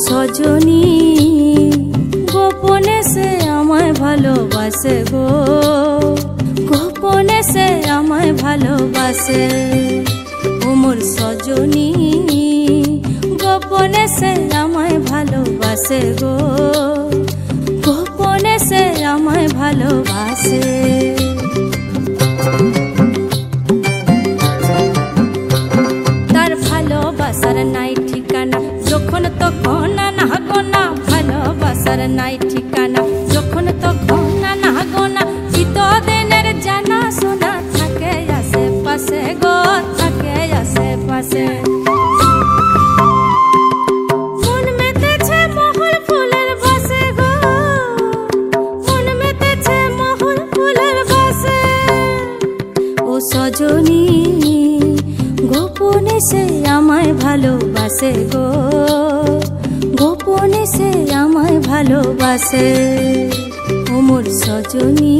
সজনী গোপনে সে আমায় ভালোবাসে গো, গোপনে সে আমায় ভালোবাসে। ও মোর সজনী গোপনে সে আমায় ভালোবাসে গো, গোপনে সে আমায় ভালোবাসে। তার ভালোবাসার নাই ঠিকানা, যখন তখন না গোনা, ভালোবাসার নাই ঠিকানা, যখন তখন না গোনা। চিতদিনের জানা শোনা থাকে আশেপাশে গো, থাকে আশেপাশে। মন মেতেছে মহুল ফুলের বাসে গো, মন মেতেছে মহুল ফুলের বাসে। ও সজনী গোপনে সে আমায় ভালোবাসে গো, গোপনে সে আমায় ভালোবাসে। ও মোর সজনী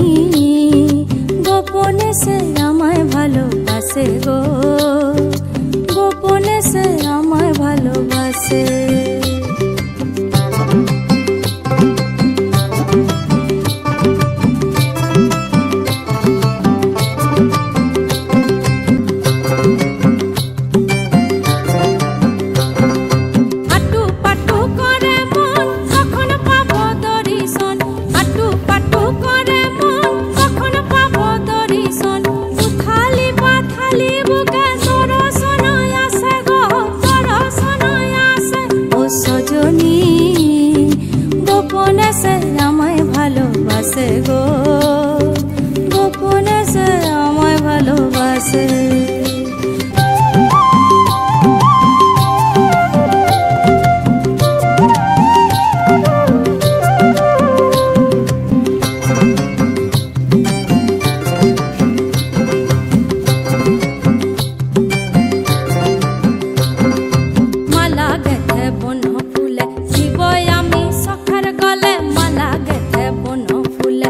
গোপনে সে আমায় ভালোবাসে গো, গোপনে সে আমায় ভালোবাসে। গোপনে সে আমায় ভালোবাসে গো, গোপনে সে আমায় ভালোবাসে। মালা গেথে বন ফুলে দিবই আমি সখার গলে, মালা গেথে বন ফুলে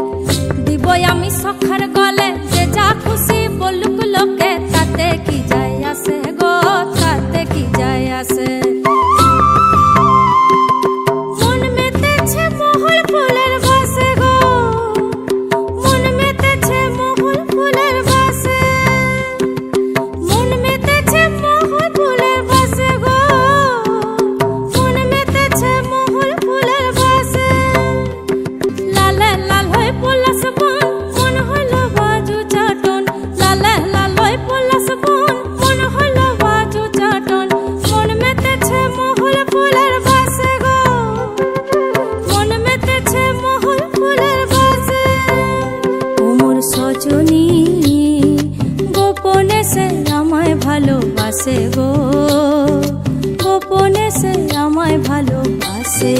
দিবই আমি সখার গলে। যে যা খুশি বলুক লোকে, তাতে কি যায় আসে গো, তাতে কি যায় আসে। মন মেতেছে মহুল ফুলের বাসে গো, মন মেতেছে মহুল ফুলের বাসে, মন মেতেছে মহুল ফুলের বাসে গো, মন মেতেছে মহুল ফুলের বাসে। লালে লাল হয়ে পলাশ বন, মন হইল বাজু চাটন, লালে লাল হয়ে পলাশ বন, মন হইল বাজু চাটন। মন মেতেছে মহুল ফুলের বাসে গো, মন মেতেছে মহুল ফুলের বাসে। ও মোর সজনী গোপনে সে আমায় ভালোবাসে গো, গোপনে সে আমায় ভালোবাসে।